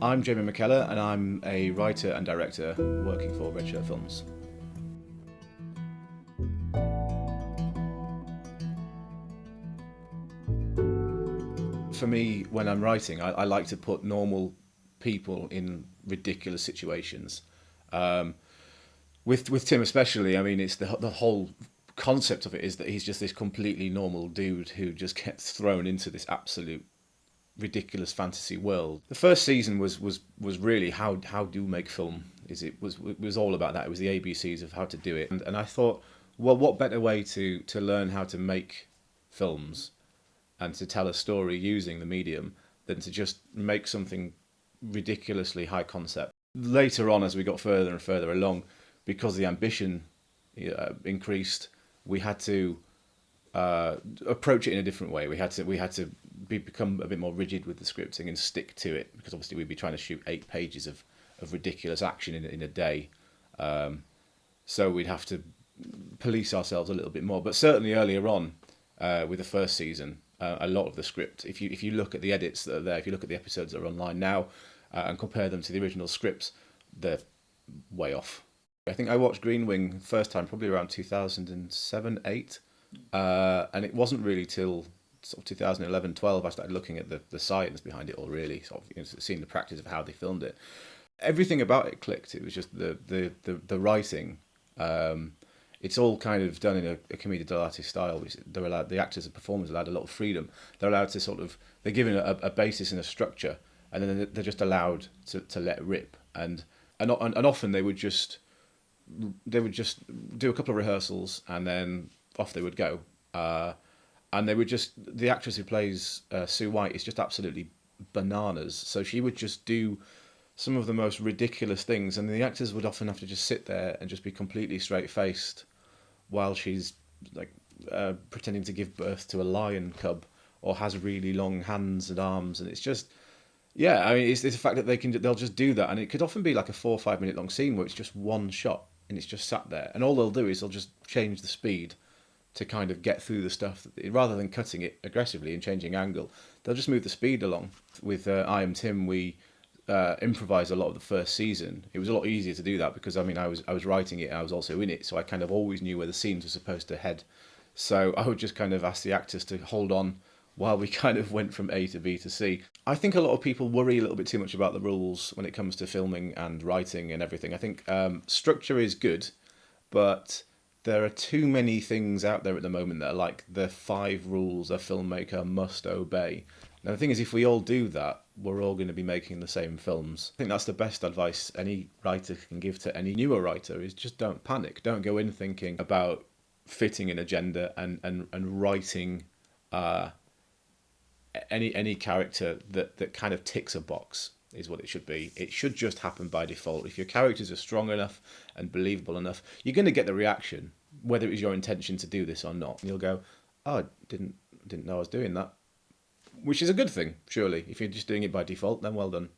I'm Jamie McKeller, and I'm a writer and director working for Red Shirt Films. For me, when I'm writing, I like to put normal people in ridiculous situations. Um, with Tim especially, I mean, it's the whole concept of it is that he's just this completely normal dude who just gets thrown into this absolute ridiculous fantasy world. The first season was really how do you make film? It was all about that. It was the ABCs of how to do it, and I thought, well, what better way to learn how to make films and to tell a story using the medium than to just make something ridiculously high concept. Later on, as we got further and further along, because the ambition increased, we had to approach it in a different way. We had to become a bit more rigid with the scripting and stick to it, because obviously we'd be trying to shoot 8 pages of ridiculous action in a day. So we'd have to police ourselves a little bit more. But certainly earlier on, with the first season, a lot of the script, if you look at the edits that are there, if you look at the episodes that are online now, and compare them to the original scripts, they're way off. I think I watched Green Wing first time probably around 2007, 8, and it wasn't really till sort of 2011, 12 I started looking at the science behind it all, really, sort of, seeing the practice of how they filmed it. Everything about it clicked. It was just the writing. It's all kind of done in a commedia dell'arte style, which they're allowed, the actors and performers are allowed a lot of freedom. They're allowed to sort of, they're given a basis and a structure, and then they're just allowed to let rip. And often they would just do a couple of rehearsals and then off they would go. And they would just, the actress who plays Sue White is just absolutely bananas. So she would just do some of the most ridiculous things, and the actors would often have to just sit there and just be completely straight-faced while she's like pretending to give birth to a lion cub, or has really long hands and arms, and it's just, yeah, I mean, it's the fact that they'll just do that, and it could often be like a 4 or 5 minute long scene where it's just one shot and it's just sat there, and all they'll do is they'll just change the speed to kind of get through the stuff rather than cutting it aggressively and changing angle. They'll just move the speed along. With I Am Tim, we improvised a lot of the first season. It was a lot easier to do that because I mean I was writing it and I was also in it, so I kind of always knew where the scenes were supposed to head. So I would just kind of ask the actors to hold on while we kind of went from A to B to C. I think a lot of people worry a little bit too much about the rules when it comes to filming and writing and everything. I think structure is good, but there are too many things out there at the moment that are like the 5 rules a filmmaker must obey. Now the thing is, if we all do that, we're all going to be making the same films. I think that's the best advice any writer can give to any newer writer, is just don't panic. Don't go in thinking about fitting an agenda and writing any character that kind of ticks a box is what it should be. It should just happen by default. If your characters are strong enough and believable enough, you're going to get the reaction, whether it was your intention to do this or not. And you'll go, oh, I didn't know I was doing that. Which is a good thing, surely. If you're just doing it by default, then well done.